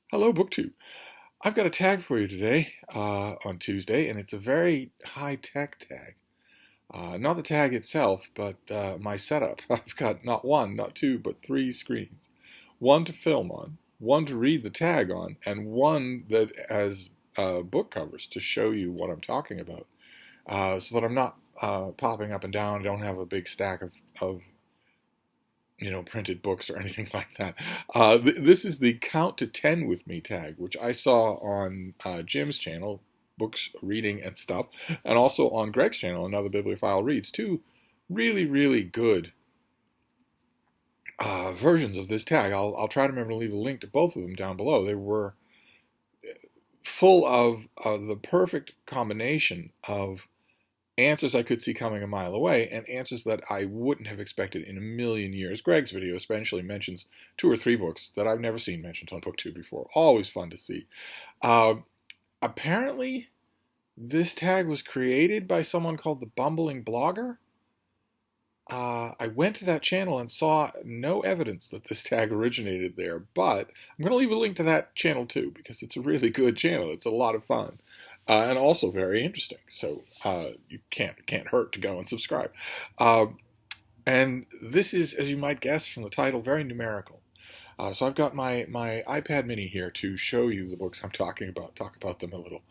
Hello, BookTube. I've got a tag for you today on Tuesday, and it's a very high-tech tag. Not the tag itself, but my setup. I've got not one, not two, but three screens. One to film on, one to read the tag on, and one that has book covers to show you what I'm talking about, so that I'm not popping up and down. I don't have a big stack of printed books or anything like that. This is the Count to 10 with me tag, which I saw on Jim's channel, Books, Reading, and Stuff, and also on Greg's channel, Another Bibliophile Reads. Two really, really good versions of this tag. I'll try to remember to leave a link to both of them down below. They were full of the perfect combination of answers I could see coming a mile away, and answers that I wouldn't have expected in a million years. Greg's video especially mentions two or three books that I've never seen mentioned on BookTube before. Always fun to see. Apparently, this tag was created by someone called the Bumbling blogger. I went to that channel and saw no evidence that this tag originated there, but I'm going to leave a link to that channel too, because it's a really good channel. It's a lot of fun. And also very interesting. So you can't hurt to go and subscribe. And this is, as you might guess from the title, very numerical. So I've got my iPad mini here to show you the books I'm talking about, talk about them a little.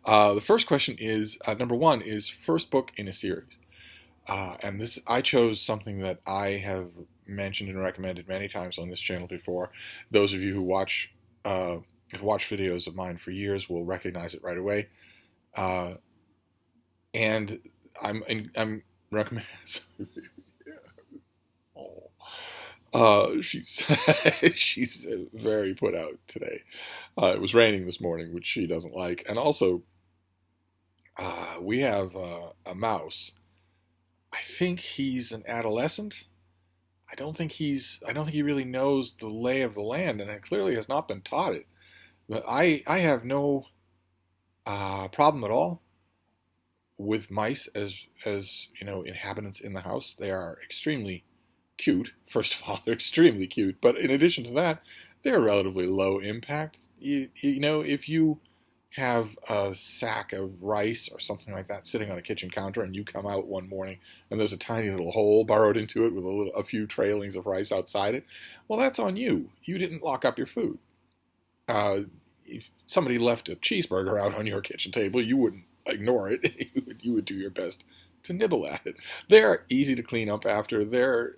The first question is, number one is first book in a series. And this, I chose something that I have mentioned and recommended many times on this channel before. Those of you who have watched videos of mine for years will recognize it right away. And I'm recommending. She's she's very put out today. It was raining this morning, which she doesn't like, and also we have a mouse. I think he's an adolescent. I don't think he really knows the lay of the land, and it clearly has not been taught it. But I have no problem at all with mice as inhabitants in the house. They are extremely cute. First of all, they're extremely cute. But in addition to that, they're relatively low impact. If you have a sack of rice or something like that sitting on a kitchen counter, and you come out one morning and there's a tiny little hole burrowed into it with a few trailings of rice outside it, well, that's on you. You didn't lock up your food. If somebody left a cheeseburger out on your kitchen table, you wouldn't ignore it. You would do your best to nibble at it. They're easy to clean up after. They're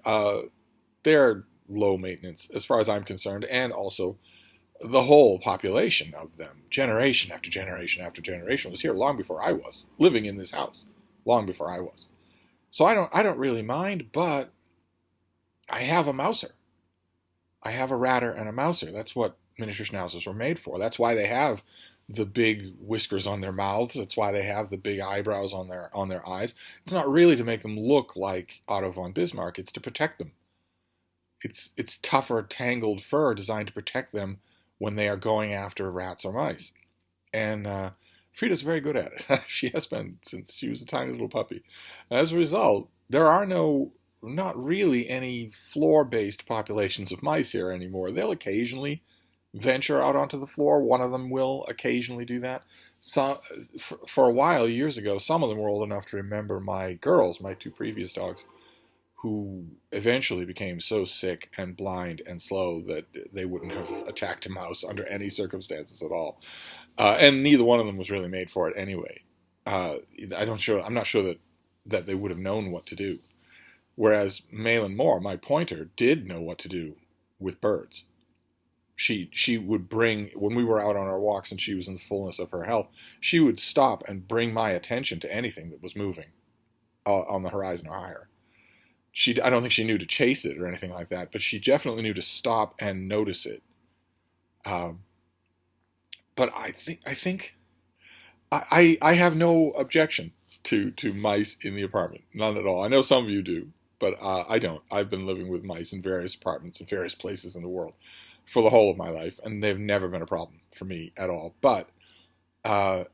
low maintenance as far as I'm concerned, and also the whole population of them, generation after generation after generation, was here long before I was living in this house. Long before I was. So I don't really mind, but I have a mouser. I have a ratter and a mouser. That's what miniature schnauzers were made for. That's why they have the big whiskers on their mouths. That's why they have the big eyebrows on their eyes. It's not really to make them look like Otto von Bismarck. It's to protect them. It's tougher, tangled fur designed to protect them when they are going after rats or mice. And Frida's very good at it. She has been since she was a tiny little puppy. As a result, there are not really any floor-based populations of mice here anymore. They'll occasionally venture out onto the floor. One of them will occasionally do that. For a while, years ago, some of them were old enough to remember my girls, my two previous dogs, who eventually became so sick and blind and slow that they wouldn't have attacked a mouse under any circumstances at all. And neither one of them was really made for it anyway. I'm not sure that they would have known what to do. Whereas Malin Moore, my pointer, did know what to do with birds. She would bring, when we were out on our walks and she was in the fullness of her health, she would stop and bring my attention to anything that was moving on the horizon or higher. I don't think she knew to chase it or anything like that, but she definitely knew to stop and notice it. But I have no objection to mice in the apartment, none at all. I know some of you do, but I don't. I've been living with mice in various apartments in various places in the world for the whole of my life, and they've never been a problem for me at all. But I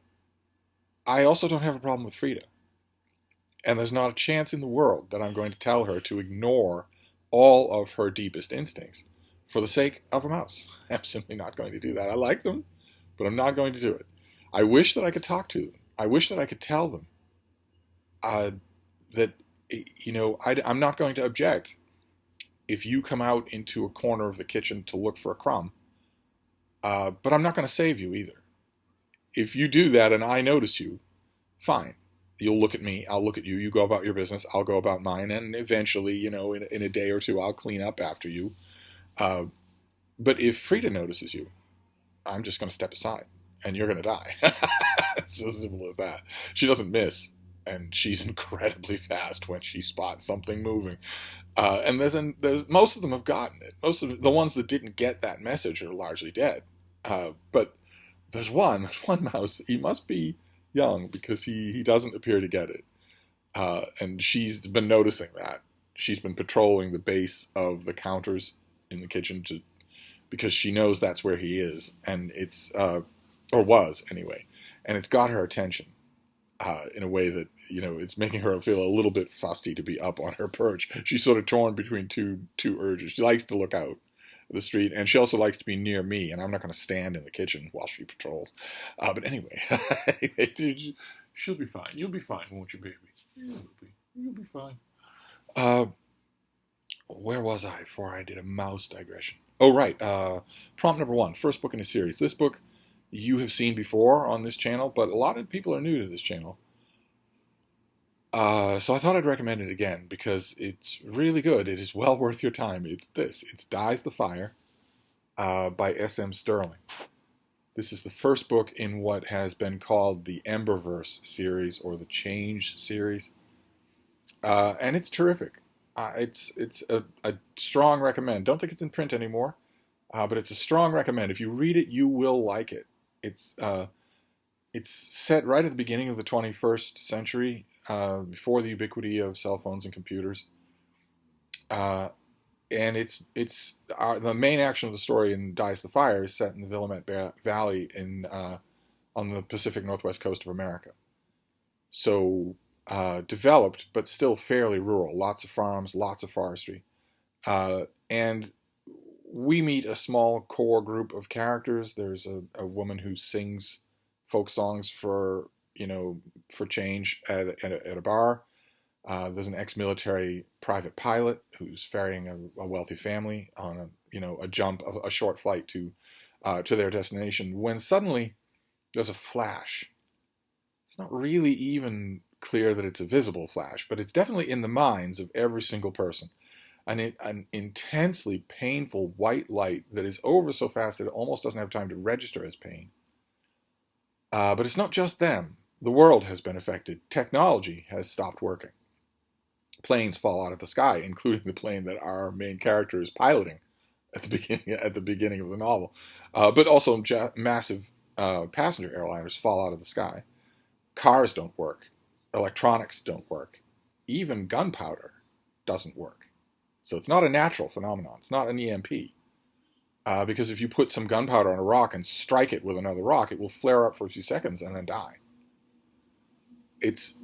also don't have a problem with Frida. And there's not a chance in the world that I'm going to tell her to ignore all of her deepest instincts for the sake of a mouse. I'm simply not going to do that. I like them, but I'm not going to do it. I wish that I could talk to them. I wish that I could tell them uh, that, I'm not going to object if you come out into a corner of the kitchen to look for a crumb, but I'm not going to save you either. If you do that and I notice you, fine. You'll look at me, I'll look at you, you go about your business, I'll go about mine, and eventually, in a day or two, I'll clean up after you. Uh, but if Frida notices you, I'm just going to step aside, and you're going to die. It's as simple as that. She doesn't miss, and she's incredibly fast when she spots something moving. And there's most of them have gotten it. Most of the ones that didn't get that message are largely dead. But there's one mouse. He must be young because he doesn't appear to get it. And she's been noticing that. She's been patrolling the base of the counters in the kitchen because she knows that's where he is, and it's or was anyway, and it's got her attention in a way that it's making her feel a little bit fusty to be up on her perch. She's sort of torn between two urges. She likes to look out the street, and she also likes to be near me, and I'm not going to stand in the kitchen while she patrols. But anyway, she'll be fine. You'll be fine, won't you, baby? You'll be fine. Where was I before I did a mouse digression? Oh, right. Prompt number 1, first book in a series. This book you have seen before on this channel, but a lot of people are new to this channel. So I thought I'd recommend it again because it's really good. It is well worth your time. It's Dies the Fire by S.M. Stirling. This is the first book in what has been called the Emberverse series or the Change series. And it's terrific. It's a strong recommend. Don't think it's in print anymore, but it's a strong recommend. If you read it, you will like it. It's set right at the beginning of the 21st century, before the ubiquity of cell phones and computers. And the main action of the story in Dies the Fire is set in the Willamette Valley on the Pacific Northwest coast of America. So developed, but still fairly rural. Lots of farms, lots of forestry. And we meet a small core group of characters. There's a woman who sings folk songs for change at a bar. There's an ex-military private pilot who's ferrying a wealthy family on a short flight to their destination. When suddenly there's a flash. It's not really even clear that it's a visible flash, but it's definitely in the minds of every single person. An intensely painful white light that is over so fast that it almost doesn't have time to register as pain. But it's not just them. The world has been affected. Technology has stopped working. Planes fall out of the sky, including the plane that our main character is piloting at the beginning of the novel. But also massive passenger airliners fall out of the sky. Cars don't work. Electronics don't work. Even gunpowder doesn't work. So it's not a natural phenomenon. It's not an EMP. Because if you put some gunpowder on a rock and strike it with another rock, it will flare up for a few seconds and then die.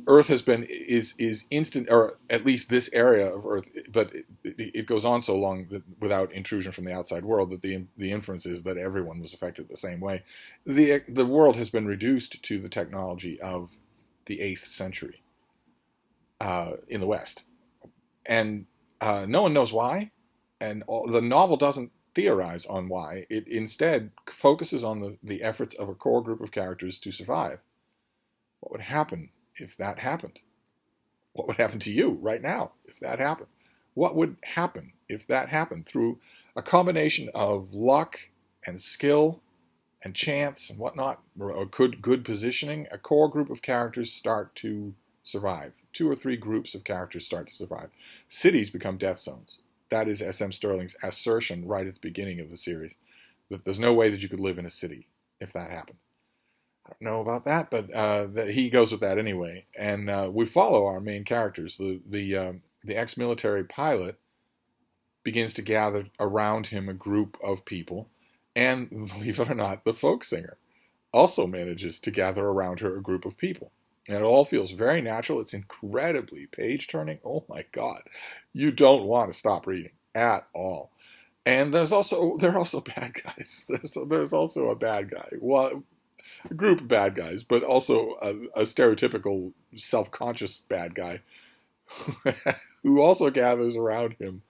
Earth is instant, or at least this area of Earth, but it goes on so long that without intrusion from the outside world that the inference is that everyone was affected the same way. The world has been reduced to the technology of the 8th century in the West, and no one knows why, and the novel doesn't theorize on why. It instead focuses on the efforts of a core group of characters to survive. What would happen if that happened? What would happen to you right now if that happened? What would happen if that happened? Through a combination of luck and skill and chance and whatnot, or good positioning, a core group of characters start to survive. 2 or 3 groups of characters start to survive. Cities become death zones. That is S.M. Stirling's assertion right at the beginning of the series, that there's no way that you could live in a city if that happened. I don't know about that, but he goes with that anyway. And we follow our main characters. The ex-military pilot begins to gather around him a group of people, and believe it or not, the folk singer also manages to gather around her a group of people. And it all feels very natural. It's incredibly page-turning. Oh my God. You don't want to stop reading at all. And there are also bad guys. There's also a bad guy. Well, a group of bad guys, but also a stereotypical self-conscious bad guy who also gathers around him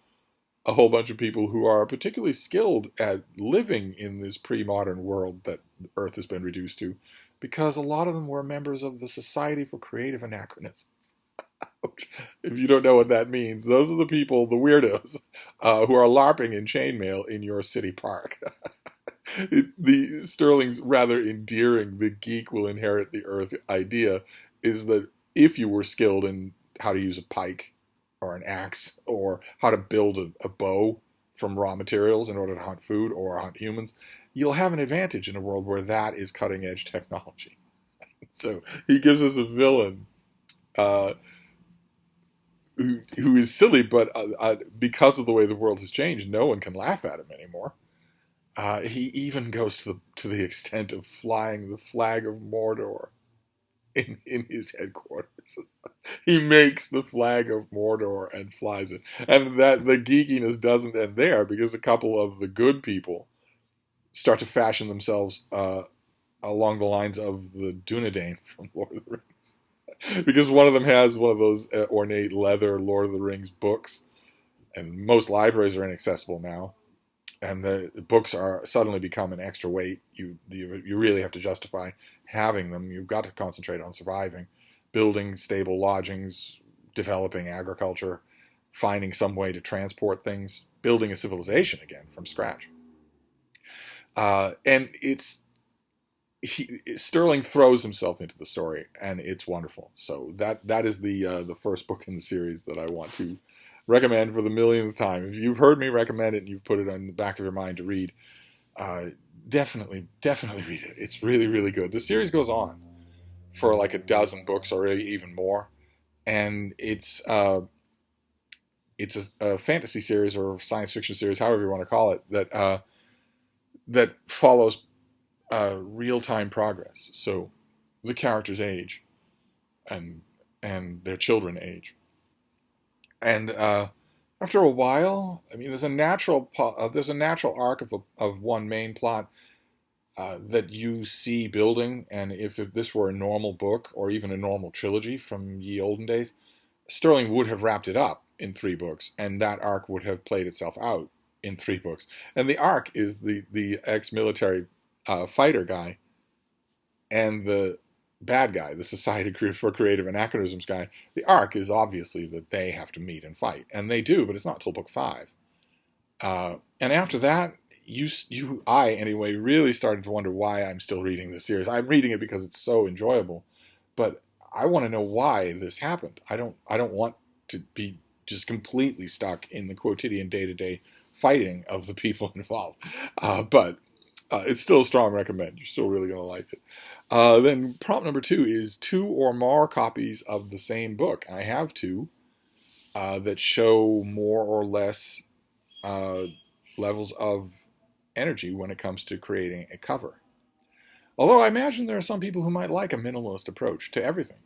a whole bunch of people who are particularly skilled at living in this pre-modern world that Earth has been reduced to, because a lot of them were members of the Society for Creative Anachronisms. If you don't know what that means, those are the people, the weirdos, who are LARPing in chainmail in your city park. The Sterling's rather endearing "the geek will inherit the earth" idea is that if you were skilled in how to use a pike or an axe or how to build a bow from raw materials in order to hunt food or hunt humans, you'll have an advantage in a world where that is cutting edge technology. So he gives us a villain uh, who is silly, but because of the way the world has changed, no one can laugh at him anymore. He even goes to the extent of flying the flag of Mordor in his headquarters. He makes the flag of Mordor and flies it. And that the geekiness doesn't end there, because a couple of the good people start to fashion themselves along the lines of the Dunedain from Lord of the Rings. Because one of them has one of those ornate leather Lord of the Rings books, and most libraries are inaccessible now. And the books are suddenly become an extra weight. You really have to justify having them. You've got to concentrate on surviving, building stable lodgings, developing agriculture, finding some way to transport things, building a civilization again from scratch. And Sterling throws himself into the story, and it's wonderful. So that is the first book in the series that I want to recommend for the millionth time. If you've heard me recommend it and you've put it on the back of your mind to read, uh, definitely read it. It's really, really good. The series goes on for like a dozen books or even more, and it's a fantasy series or science fiction series, however you want to call it, that follows real time progress. So the characters age, and their children age, and after a while, I mean, there's a natural arc of one main plot that you see building, and if this were a normal book or even a normal trilogy from ye olden days, Sterling would have wrapped it up in 3 books, and that arc would have played itself out in 3 books. And the arc is the ex-military fighter guy and the bad guy, the Society for Creative Anachronisms guy. The arc is obviously that they have to meet and fight, and they do, but it's not till book 5. And after that, I anyway, really started to wonder why I'm still reading this series. I'm reading it because it's so enjoyable, but I want to know why this happened. I don't want to be just completely stuck in the quotidian day-to-day fighting of the people involved. But it's still a strong recommend. You're still really going to like it. Then prompt number 2 is 2 or more copies of the same book. I have 2 that show more or less uh, levels of energy when it comes to creating a cover. Although I imagine there are some people who might like a minimalist approach to everything.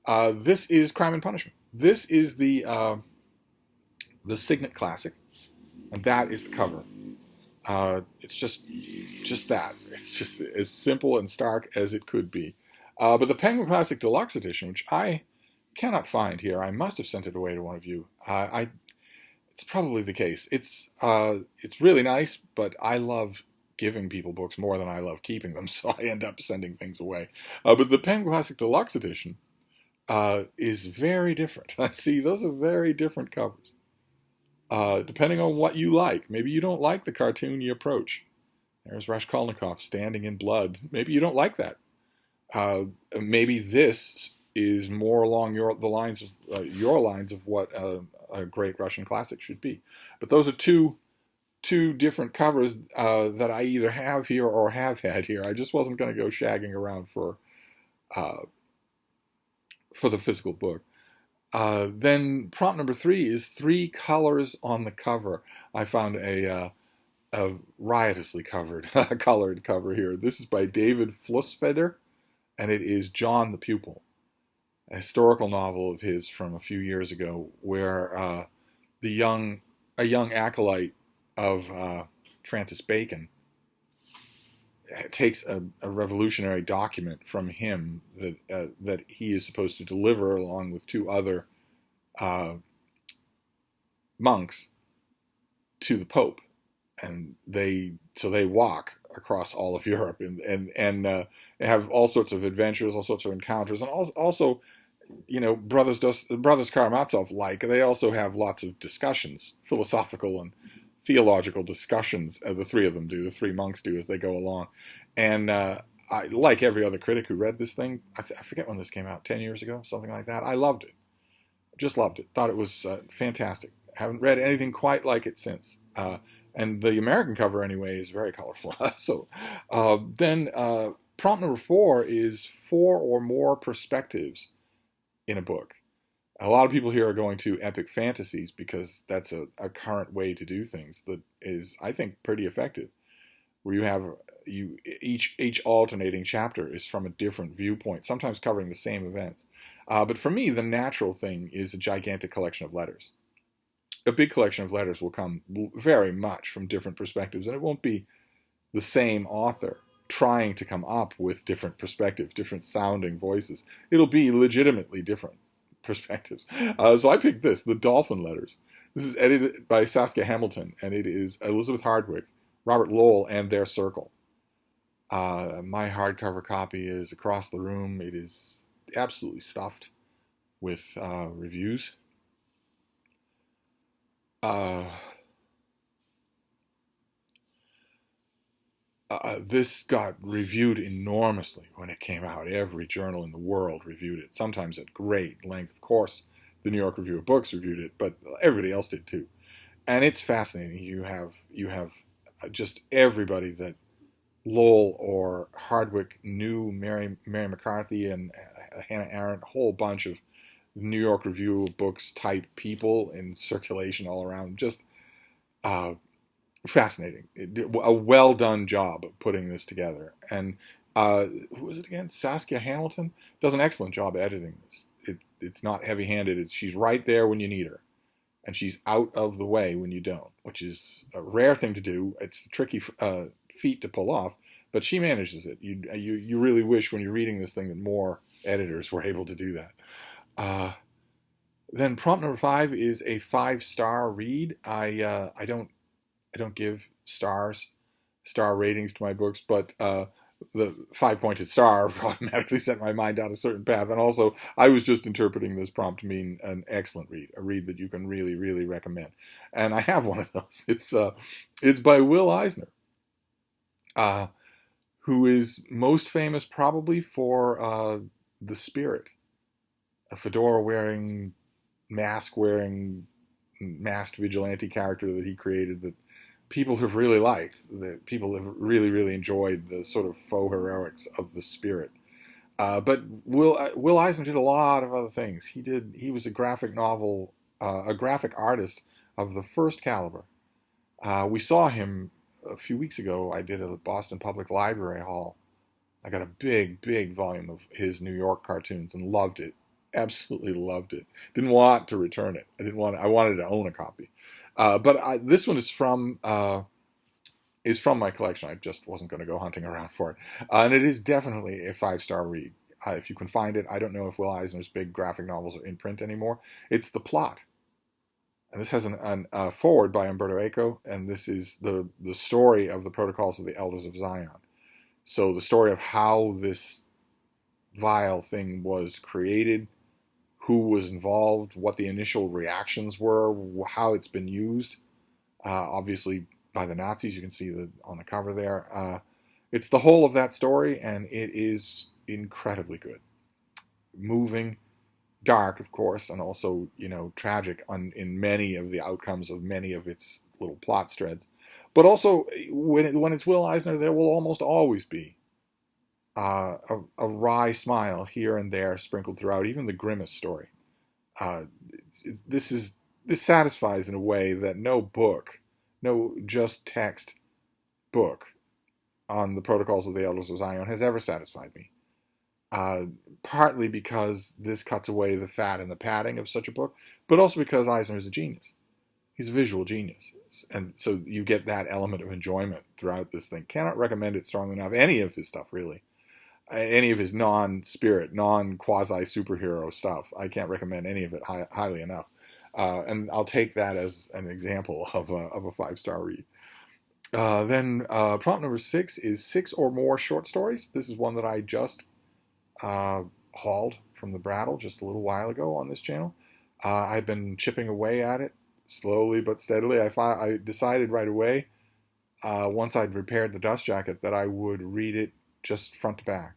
This is Crime and Punishment. This is the Signet Classic, and that is the cover. It's just that. It's just as simple and stark as it could be. But the Penguin Classic Deluxe Edition, which I cannot find here, I must have sent it away to one of you. It's probably the case. It's really nice, but I love giving people books more than I love keeping them, so I end up sending things away. But the Penguin Classic Deluxe Edition is very different. See, those are very different covers. Depending on what you like. Maybe you don't like the cartoony approach. There's Raskolnikov standing in blood. Maybe you don't like that. Maybe this is more along the lines of your lines of what a great Russian classic should be. But those are two different covers that I either have here or have had here. I just wasn't going to go shagging around uh, for the physical book. Then prompt number 3 is 3 colors on the cover. I found a riotously colored cover here. This is by David Flussfeder, and it is John the Pupil, a historical novel of his from a few years ago, where a young acolyte of Francis Bacon takes a revolutionary document from him that he is supposed to deliver along with two other uh, monks to the Pope, and they walk across all of Europe and have all sorts of adventures, all sorts of encounters, and also brothers Karamazov, they also have lots of discussions, philosophical and theological discussions. The three of them do, the three monks do, as they go along. And I, like every other critic who read this thing, I forget when this came out, 10 years ago, something like that. I loved it. Just loved it. Thought it was fantastic. Haven't read anything quite like it since. And the American cover, anyway, is very colorful. So then prompt number 4 is 4 or more perspectives in a book. A lot of people here are going to epic fantasies because that's a current way to do things that is, I think, pretty effective. Where you have each alternating chapter is from a different viewpoint, sometimes covering the same events. But for me, the natural thing is a gigantic collection of letters. A big collection of letters will come very much from different perspectives, and it won't be the same author trying to come up with different perspectives, different sounding voices. It'll be legitimately different perspectives. So I picked this, The Dolphin Letters. This is edited by Saskia Hamilton, and it is Elizabeth Hardwick, Robert Lowell, and their circle. My hardcover copy is across the room. It is absolutely stuffed with reviews. This got reviewed enormously when it came out. Every journal in the world reviewed it, sometimes at great length. Of course, the New York Review of Books reviewed it, but everybody else did too. And it's fascinating. You have just everybody that Lowell or Hardwick knew, Mary McCarthy and Hannah Arendt, a whole bunch of New York Review of Books type people in circulation all around. Just fascinating. A well done job of putting this together. And who is it again? Saskia Hamilton does an excellent job editing this. It's not heavy-handed. She's right there when you need her, and she's out of the way when you don't, which is a rare thing to do. It's a tricky feat to pull off, but she manages it. You really wish when you're reading this thing that more editors were able to do that. Then prompt number 5 is a 5-star read. I don't give star ratings to my books, but the 5-pointed star automatically set my mind down a certain path. And also, I was just interpreting this prompt to mean an excellent read, a read that you can really, really recommend. And I have one of those. It's by Will Eisner, who is most famous probably for The Spirit, a fedora-wearing, mask-wearing, masked vigilante character that he created that people have really liked, that people have really, really enjoyed the sort of faux heroics of The Spirit. But Will Eisner did a lot of other things. He was a graphic artist of the first caliber. We saw him a few weeks ago. I did a Boston Public Library haul. I got a big, big volume of his New York cartoons and loved it. Absolutely loved it. Didn't want to return it. I wanted to own a copy. But this one is from my collection. I just wasn't going to go hunting around for it. And it is definitely a 5-star read. If you can find it, I don't know if Will Eisner's big graphic novels are in print anymore. It's The Plot. And this has a foreword by Umberto Eco, and this is the story of the Protocols of the Elders of Zion. So the story of how this vile thing was created, who was involved, what the initial reactions were, how it's been used, obviously by the Nazis. You can see on the cover there. It's the whole of that story, and it is incredibly good. Moving, dark, of course, and also, tragic in many of the outcomes of many of its little plot threads. But also, when it's Will Eisner, there will almost always be a wry smile here and there sprinkled throughout, even the grimmest story. This satisfies in a way that no just text book on the Protocols of the Elders of Zion has ever satisfied me. Partly because this cuts away the fat and the padding of such a book, but also because Eisner is a genius. He's a visual genius. And so you get that element of enjoyment throughout this thing. Cannot recommend it strongly enough. Any of his stuff, really. Any of his non-spirit, non-quasi-superhero stuff. I can't recommend any of it highly enough. And I'll take that as an example of a 5-star read. Then prompt number 6 is 6 or more short stories. This is one that I just hauled from the Brattle just a little while ago on this channel. I've been chipping away at it slowly but steadily. I decided right away, once I'd repaired the dust jacket, that I would read it just front to back.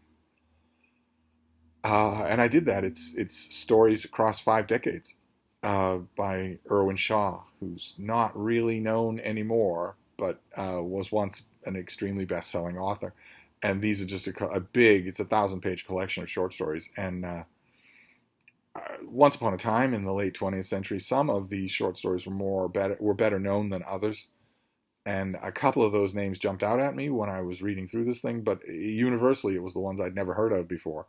And I did that. It's Stories Across 5 Decades by Irwin Shaw, who's not really known anymore, but was once an extremely best-selling author. And these are just a big, it's a 1,000-page collection of short stories. And once upon a time in the late 20th century, some of these short stories were better known than others. And a couple of those names jumped out at me when I was reading through this thing, but universally it was the ones I'd never heard of before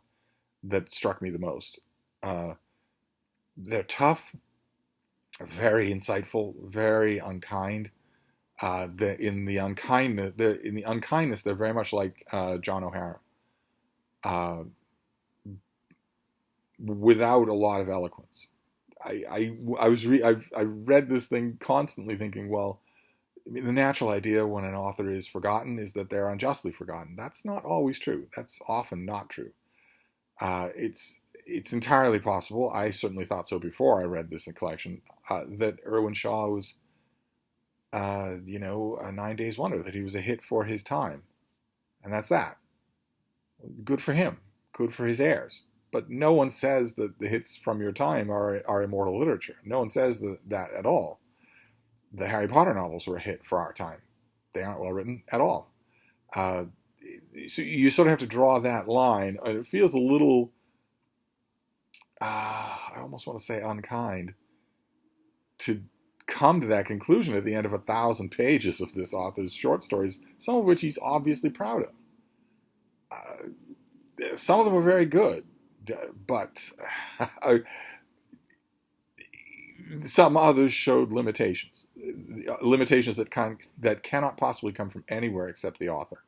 that struck me the most. They're tough, very insightful, very unkind. In the unkindness, they're very much like John O'Hara, without a lot of eloquence. I read this thing constantly thinking, well, I mean, the natural idea when an author is forgotten is that they're unjustly forgotten. That's not always true. That's often not true. It's entirely possible. I certainly thought so before I read this collection, that Irwin Shaw was, a 9 Days Wonder, that he was a hit for his time. And that's that. Good for him. Good for his heirs. But no one says that the hits from your time are immortal literature. No one says that at all. The Harry Potter novels were a hit for our time. They aren't well written at all. So you sort of have to draw that line. And it feels a little, I almost want to say unkind, to come to that conclusion at the end of 1,000 pages of this author's short stories, some of which he's obviously proud of. Some of them are very good, but some others showed limitations that cannot possibly come from anywhere except the author.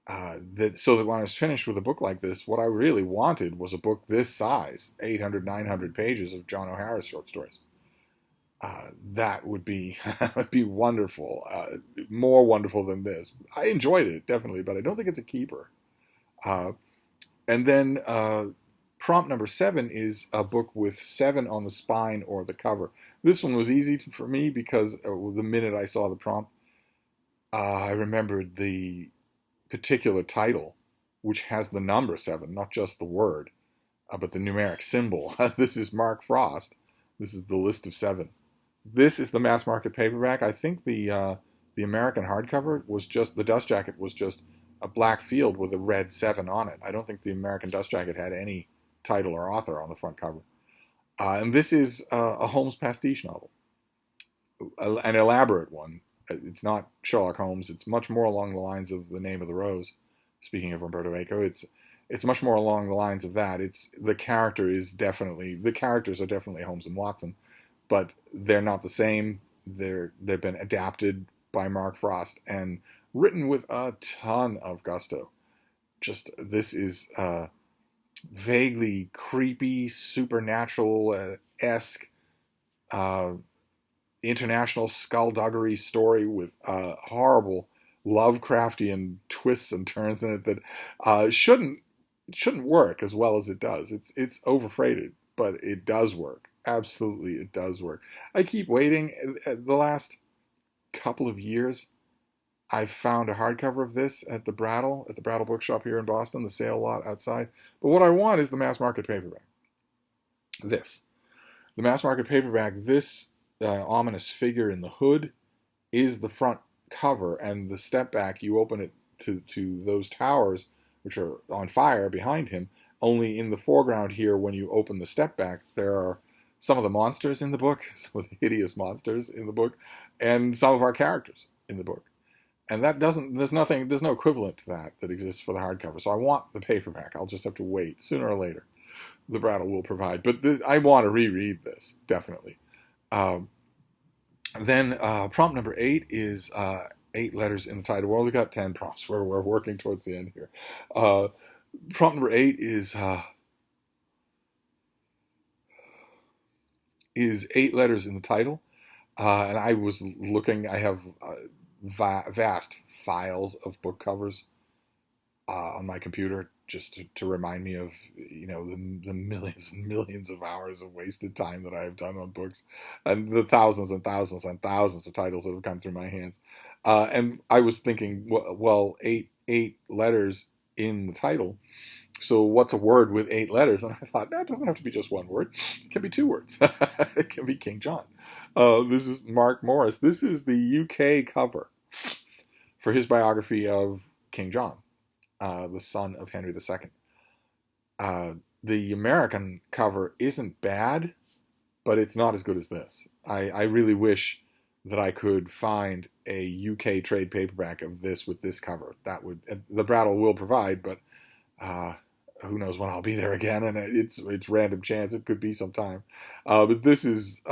So that when I was finished with a book like this, what I really wanted was a book this size, 800, 900 pages of John O'Hara's short stories. That would be wonderful, more wonderful than this. I enjoyed it, definitely, but I don't think it's a keeper. And then prompt number 7 is a book with 7 on the spine or the cover. This one was easy for me because the minute I saw the prompt, I remembered the particular title, which has the number 7, not just the word, but the numeric symbol. This is Mark Frost. This is the list of 7. This is the mass market paperback. I think the American hardcover was just, the dust jacket was just a black field with a red 7 on it. I don't think the American dust jacket had any title or author on the front cover. And this is a Holmes pastiche novel, an elaborate one. It's not Sherlock Holmes. It's much more along the lines of The Name of the Rose. Speaking of Umberto Eco, it's much more along the lines of that. The characters are definitely Holmes and Watson, but they're not the same. They've been adapted by Mark Frost and written with a ton of gusto. Just, this is vaguely creepy, supernatural-esque, international skullduggery story with horrible Lovecraftian twists and turns in it that shouldn't work as well as it does. It's overfreighted, but it does work. Absolutely, it does work. I keep waiting. The last couple of years, I've found a hardcover of this at the Brattle bookshop here in Boston, the sale lot outside. But what I want is the mass market paperback. The mass market paperback, this ominous figure in the hood is the front cover, and the step back, you open it to those towers, which are on fire behind him. Only in the foreground here, when you open the step back, there are some of the monsters in the book, some of the hideous monsters in the book, and some of our characters in the book. And there's no equivalent to that exists for the hardcover. So I want the paperback. I'll just have to wait. Sooner or later, the Brattle will provide. But I want to reread this, definitely. Then prompt number 8 is 8 letters in the title. We only got 10 prompts. We're working towards the end here. Prompt number 8 is 8 letters in the title. And I was looking. I have vast files of book covers on my computer just to remind me of the millions and millions of hours of wasted time that I have done on books, and the thousands and thousands and thousands of titles that have come through my hands. And I was thinking, well, eight letters in the title. So what's a word with 8 letters? And I thought, no, it doesn't have to be just one word. It can be 2 words. It can be King John. This is Mark Morris. This is the UK cover for his biography of King John, the son of Henry II. The American cover isn't bad, but it's not as good as this. I really wish that I could find a UK trade paperback of this with this cover. That would, the Brattle will provide, but who knows when I'll be there again, and it's random chance. It could be sometime. But this is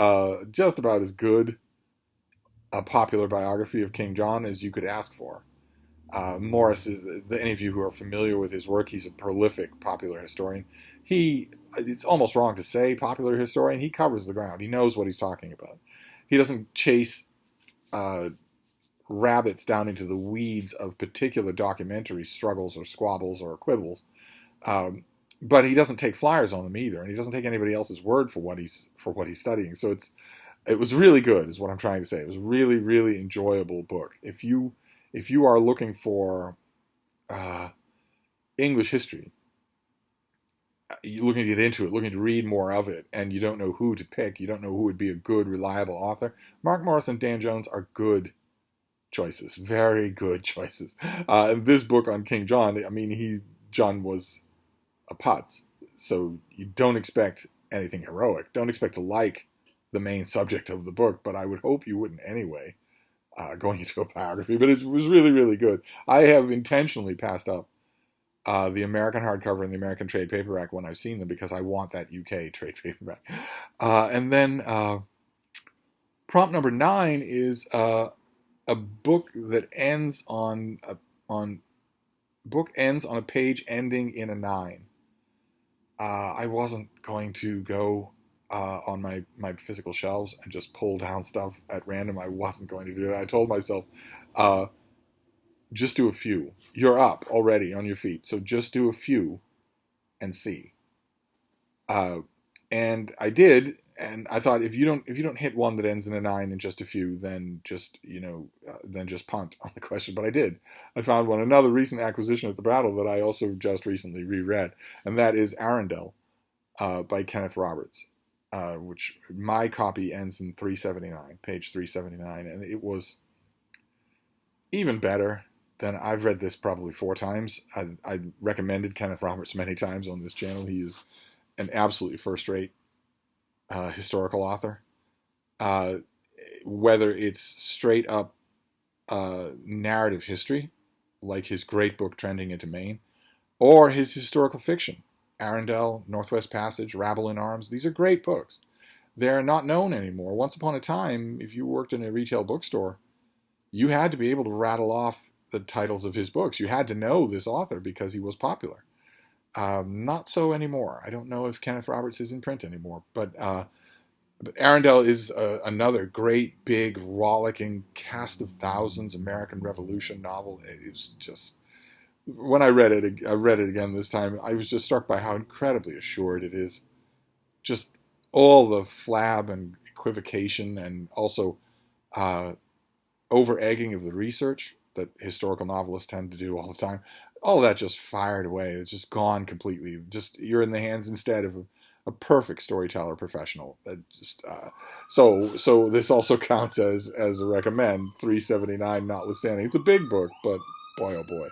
just about as good a popular biography of King John as you could ask for. Morris is, any of you who are familiar with his work, he's a prolific popular historian. It's almost wrong to say popular historian. He covers the ground. He knows what he's talking about. He doesn't chase rabbits down into the weeds of particular documentary struggles or squabbles or quibbles. But he doesn't take flyers on them either, and he doesn't take anybody else's word for what he's studying. So it was really good, is what I'm trying to say. It was a really, really enjoyable book. If you are looking for English history, you're looking to get into it, looking to read more of it, and you don't know who to pick, you don't know who would be a good, reliable author, Mark Morris and Dan Jones are good choices, very good choices. This book on King John, I mean, John was a putz, so you don't expect anything heroic. Don't expect to like the main subject of the book, but I would hope you wouldn't anyway, going into a biography. But it was really, really good. I have intentionally passed up the American hardcover and the American trade paperback when I've seen them because I want that UK trade paperback. And then prompt number 9 is a book that ends on a page ending in a 9. I wasn't going to go on my physical shelves and just pull down stuff at random. I wasn't going to do it. I told myself, just do a few. You're up already on your feet, so just do a few and see. And I did, and I thought if you don't hit one that ends in a 9 in just a few, then just punt on the question. But I did. I found one, another recent acquisition at the Brattle that I also just recently reread, and that is Arundel by Kenneth Roberts, which my copy ends in 379, page 379, and it was even better than I've read this probably 4 times. I recommended Kenneth Roberts many times on this channel. He is an absolutely first-rate historical author. Whether it's straight up narrative history, like his great book Trending into Maine, or his historical fiction, Arundel, Northwest Passage, Rabble in Arms. These are great books. They're not known anymore. Once upon a time, if you worked in a retail bookstore, you had to be able to rattle off the titles of his books. You had to know this author because he was popular. Not so anymore. I don't know if Kenneth Roberts is in print anymore, but Arundel is another great, big, rollicking, cast of thousands American Revolution novel. It was just, when I read it again this time, I was just struck by how incredibly assured it is. Just all the flab and equivocation, and also over-egging of the research that historical novelists tend to do all the time. All that just fired away. It's just gone completely. Just, you're in the hands instead of a perfect storyteller professional. So this also counts as a recommend, 379 notwithstanding. It's a big book, but boy oh boy.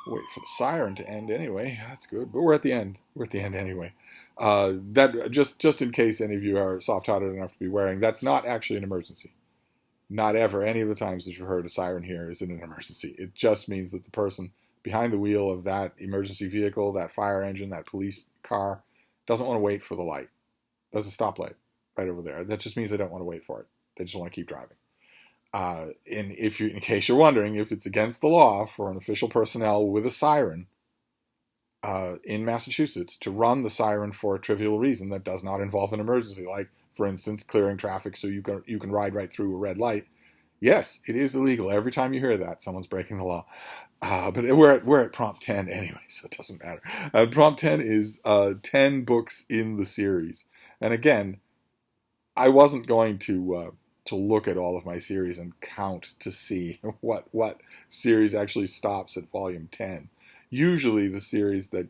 Wait for the siren to end anyway. That's good, but we're at the end. We're at the end anyway. That just in case any of you are soft-hearted enough to be wearing, that's not actually an emergency. Not ever. Any of the times that you've heard a siren here isn't an emergency. It just means that the person behind the wheel of that emergency vehicle, that fire engine, that police car, doesn't want to wait for the light. There's a stoplight right over there. That just means they don't want to wait for it. They just want to keep driving. And if you, in case you're wondering, if it's against the law for an official personnel with a siren in Massachusetts to run the siren for a trivial reason that does not involve an emergency, like, for instance, clearing traffic so you can ride right through a red light, yes, it is illegal. Every time you hear that, someone's breaking the law. But we're at prompt 10 anyway, so it doesn't matter. Prompt 10 is 10 books in the series. And again, I wasn't going to look at all of my series and count to see what series actually stops at volume 10. Usually the series that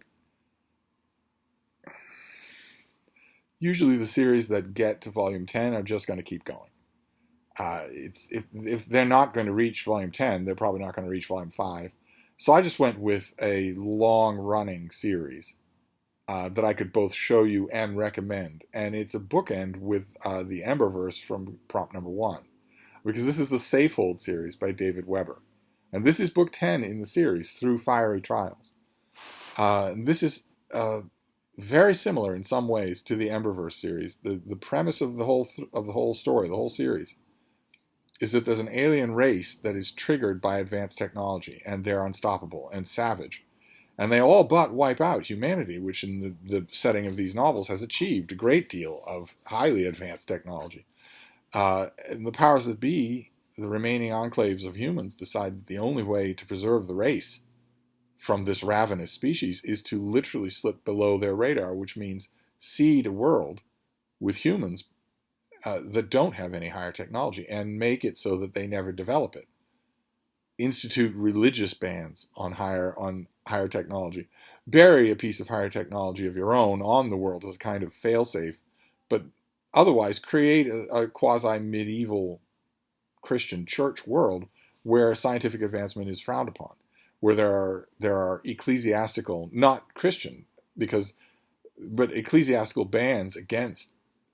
get to volume 10 are just going to keep going. If they're not going to reach volume 10, they're probably not going to reach volume 5. So I just went with a long-running series that I could both show you and recommend. And it's a bookend with the Emberverse from prompt number 1. Because this is the Safehold series by David Weber. And this is book 10 in the series, Through Fiery Trials. This is very similar in some ways to the Emberverse series. The premise of the whole story, the whole series, is that there's an alien race that is triggered by advanced technology, and they're unstoppable and savage. And they all but wipe out humanity, which in the setting of these novels has achieved a great deal of highly advanced technology. And the powers that be, the remaining enclaves of humans, decide that the only way to preserve the race from this ravenous species is to literally slip below their radar, which means seed a world with humans that don't have any higher technology and make it so that they never develop it. Institute religious bans on higher technology. Bury a piece of higher technology of your own on the world as a kind of failsafe, but otherwise create a quasi-medieval Christian church world where scientific advancement is frowned upon, where there are ecclesiastical, not Christian, but ecclesiastical bans against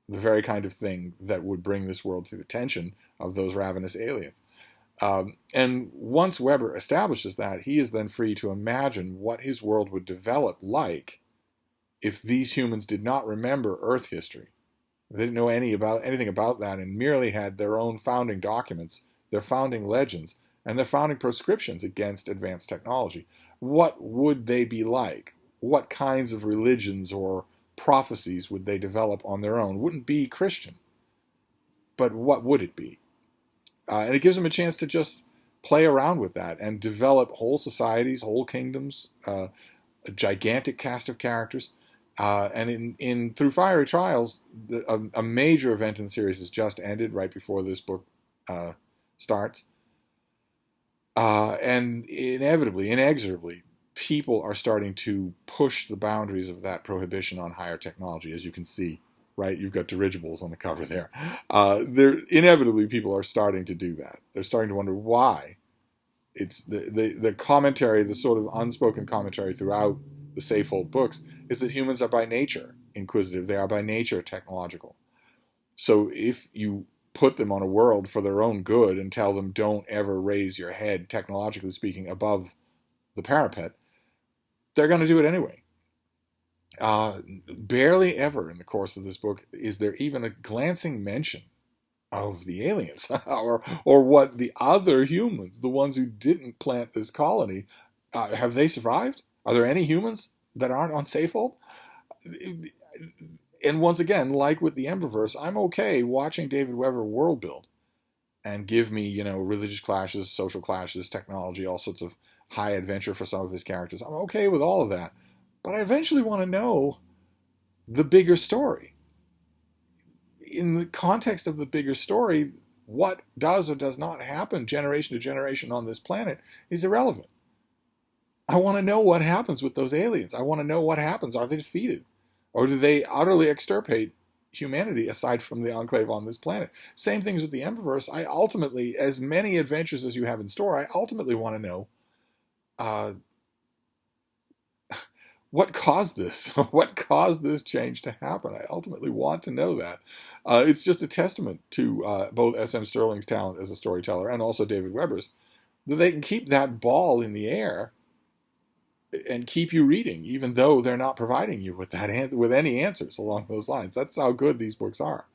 the very kind of thing that would bring this world to the attention of those ravenous aliens. And once Weber establishes that, he is then free to imagine what his world would develop like if these humans did not remember Earth history. They didn't know anything about that and merely had their own founding documents, their founding legends, and their founding proscriptions against advanced technology. What would they be like? What kinds of religions or prophecies would they develop on their own? Wouldn't be Christian, but what would it be? And it gives them a chance to just play around with that and develop whole societies, whole kingdoms, a gigantic cast of characters. And in Through Fiery Trials, a major event in the series has just ended right before this book starts. And inevitably, inexorably, people are starting to push the boundaries of that prohibition on higher technology, as you can see. Right, you've got dirigibles on the cover there. Inevitably, people are starting to do that. They're starting to wonder why. It's the commentary, the sort of unspoken commentary throughout the Safehold books, is that humans are by nature inquisitive. They are by nature technological. So if you put them on a world for their own good and tell them don't ever raise your head, technologically speaking, above the parapet, they're going to do it anyway. Barely ever in the course of this book is there even a glancing mention of the aliens or what the other humans, the ones who didn't plant this colony, have they survived? Are there any humans that aren't on Safehold? And once again, like with the Emberverse, I'm okay watching David Weber world build and give me, religious clashes, social clashes, technology, all sorts of high adventure for some of his characters. I'm okay with all of that. But I eventually want to know the bigger story. In the context of the bigger story, what does or does not happen generation to generation on this planet is irrelevant. I want to know what happens with those aliens. I want to know what happens. Are they defeated? Or do they utterly extirpate humanity aside from the enclave on this planet? Same things with the Emberverse. I ultimately, as many adventures as you have in store, I ultimately want to know what caused this? What caused this change to happen? I ultimately want to know that. It's just a testament to both S.M. Stirling's talent as a storyteller and also David Weber's, that they can keep that ball in the air and keep you reading, even though they're not providing you with with any answers along those lines. That's how good these books are.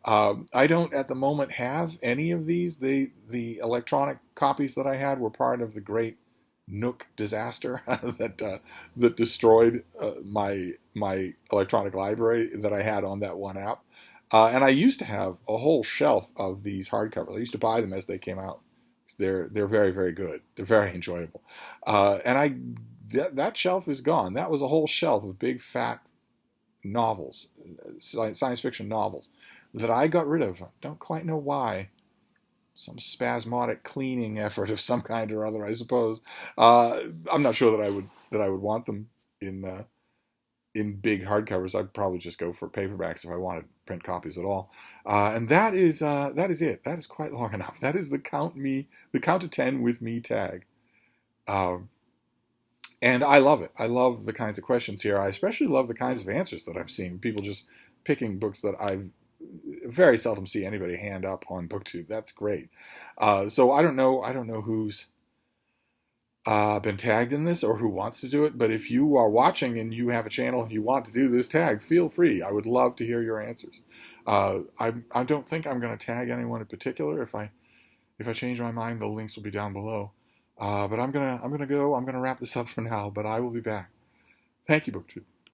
I don't at the moment have any of these. The electronic copies that I had were part of the great Nook disaster that destroyed my electronic library that I had on that one app. And I used to have a whole shelf of these hardcovers. I used to buy them as they came out. They're very, very good. They're very enjoyable. And that shelf is gone. That was a whole shelf of big fat novels, science fiction novels that I got rid of. Don't quite know why. Some spasmodic cleaning effort of some kind or other, I suppose. I'm not sure that I would want them in big hardcovers. I'd probably just go for paperbacks if I wanted print copies at all. And that is it. That is quite long enough. That is the count to 10 with me tag. And I love it. I love the kinds of questions here. I especially love the kinds of answers that I'm seeing. People just picking books that I very seldom see anybody hand up on BookTube. That's great. So I don't know who's been tagged in this or who wants to do it. But if you are watching and you have a channel and you want to do this tag, feel free. I would love to hear your answers. I don't think I'm going to tag anyone in particular. If I change my mind, the links will be down below. But I'm gonna wrap this up for now. But I will be back. Thank you, BookTube.